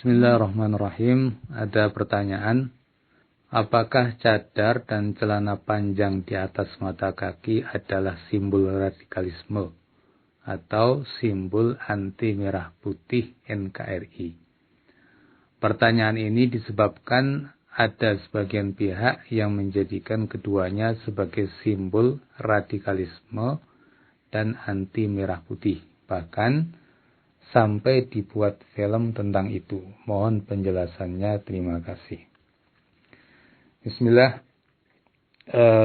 Bismillahirrahmanirrahim. Ada pertanyaan. Apakah cadar dan celana panjang di atas mata kaki adalah simbol radikalisme atau simbol anti merah putih NKRI? Pertanyaan ini disebabkan ada sebagian pihak yang menjadikan keduanya sebagai simbol radikalisme dan anti merah putih. Bahkan sampai dibuat film tentang itu. Mohon penjelasannya. Terima kasih. Bismillah.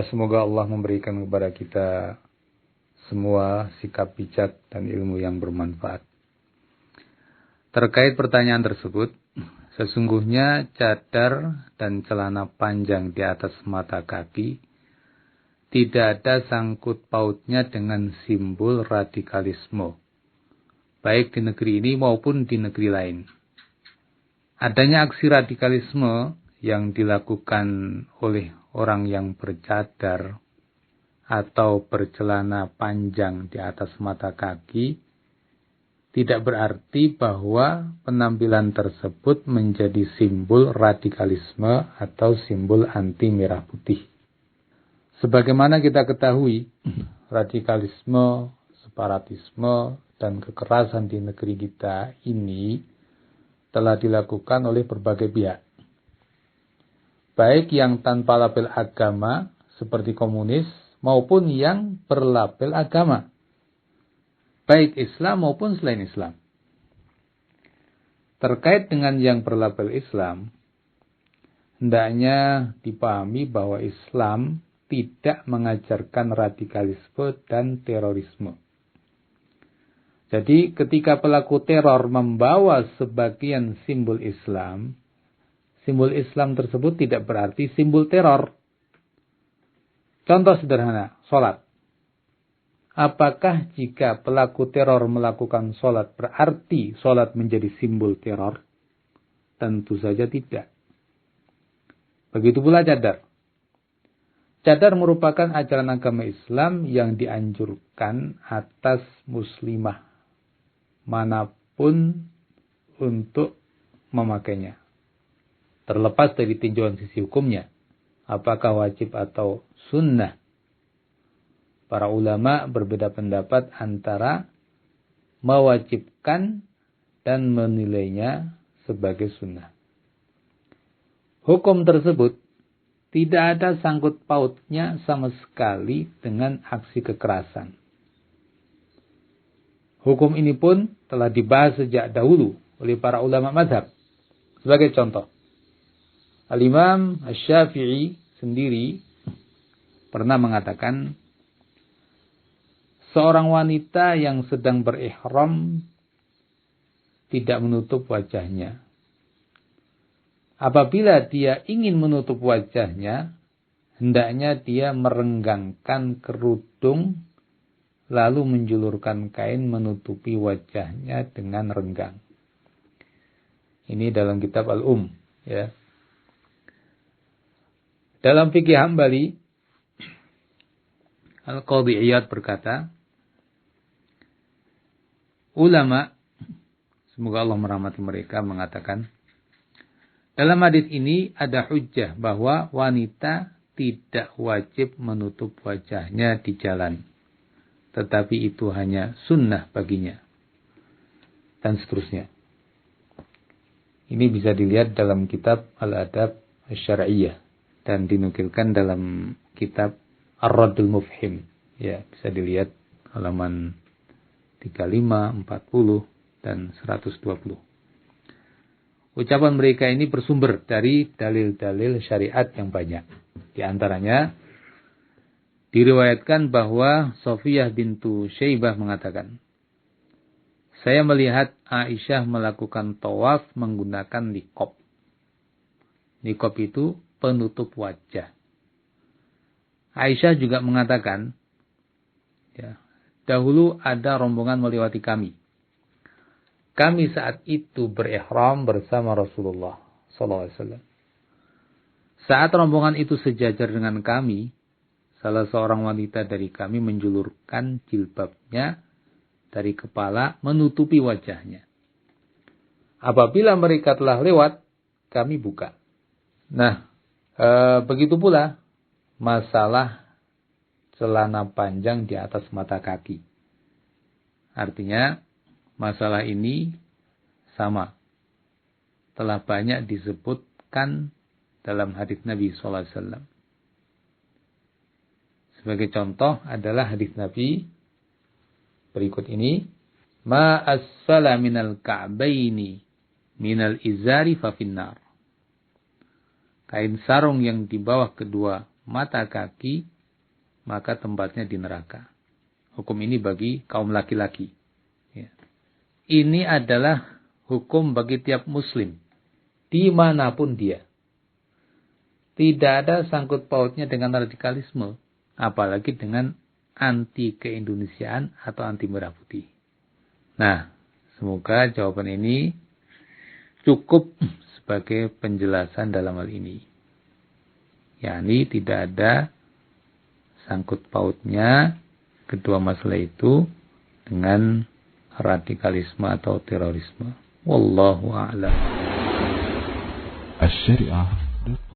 Semoga Allah memberikan kepada kita semua sikap bijak dan ilmu yang bermanfaat. Terkait pertanyaan tersebut, sesungguhnya cadar dan celana panjang di atas mata kaki tidak ada sangkut pautnya dengan simbol radikalisme, baik di negeri ini maupun di negeri lain. Adanya aksi radikalisme yang dilakukan oleh orang yang bercadar atau bercelana panjang di atas mata kaki tidak berarti bahwa penampilan tersebut menjadi simbol radikalisme atau simbol anti merah putih. Sebagaimana kita ketahui, radikalisme, separatisme, dan kekerasan di negeri kita ini telah dilakukan oleh berbagai pihak. Baik yang tanpa label agama seperti komunis maupun yang berlabel agama. Baik Islam maupun selain Islam. Terkait dengan yang berlabel Islam, hendaknya dipahami bahwa Islam tidak mengajarkan radikalisme dan terorisme. Jadi ketika pelaku teror membawa sebagian simbol Islam tersebut tidak berarti simbol teror. Contoh sederhana, sholat. Apakah jika pelaku teror melakukan sholat berarti sholat menjadi simbol teror? Tentu saja tidak. Begitu pula cadar. Cadar merupakan ajaran agama Islam yang dianjurkan atas muslimah manapun untuk memakainya. Terlepas dari tinjauan sisi hukumnya, apakah wajib atau sunnah. Para ulama berbeda pendapat antara mewajibkan dan menilainya sebagai sunnah. Hukum tersebut tidak ada sangkut pautnya sama sekali dengan aksi kekerasan. Hukum ini pun telah dibahas sejak dahulu oleh para ulama mazhab. Sebagai contoh, Al-Imam Asy-Syafi'i sendiri pernah mengatakan, seorang wanita yang sedang berihram tidak menutup wajahnya. Apabila dia ingin menutup wajahnya, hendaknya dia merenggangkan kerudung lalu menjulurkan kain menutupi wajahnya dengan renggang. Ini dalam kitab ya. Dalam fikih Hambali, Al-Qadhi Iyad berkata, ulama, semoga Allah merahmati mereka, mengatakan, dalam hadis ini ada hujjah bahwa wanita tidak wajib menutup wajahnya di jalan, tetapi itu hanya sunnah baginya, dan seterusnya. Ini bisa dilihat dalam kitab Al-Adab Asy-Syar'iyyah dan dinukilkan dalam kitab Ar-Raddul Mufhim. Ya, bisa dilihat halaman 35, 40, dan 120. Ucapan mereka ini bersumber dari dalil-dalil syariat yang banyak. Di antaranya diriwayatkan bahwa Sofiyah bintu Syaibah mengatakan, saya melihat Aisyah melakukan tawaf menggunakan niqab. Niqab itu penutup wajah. Aisyah juga mengatakan, ya, dahulu ada rombongan melewati kami. Kami saat itu berihram bersama Rasulullah SAW. Saat rombongan itu sejajar dengan kami, salah seorang wanita dari kami menjulurkan jilbabnya dari kepala menutupi wajahnya. Apabila mereka telah lewat, kami buka. Nah, begitu pula masalah celana panjang di atas mata kaki. Artinya, masalah ini sama. Telah banyak disebutkan dalam hadis Nabi SAW. Sebagai contoh adalah hadis Nabi berikut ini. Ma asfala minal ka'baini minal izari fa finnar. Kain sarung yang di bawah kedua mata kaki, maka tempatnya di neraka. Hukum ini bagi kaum laki-laki. Ya. Ini adalah hukum bagi tiap muslim, dimanapun dia. Tidak ada sangkut pautnya dengan radikalisme, apalagi dengan anti keindonesiaan atau anti merah putih. Nah, semoga jawaban ini cukup sebagai penjelasan dalam hal ini. yakni tidak ada sangkut pautnya kedua masalah itu dengan radikalisme atau terorisme. Wallahu a'lam. Asy-Syariah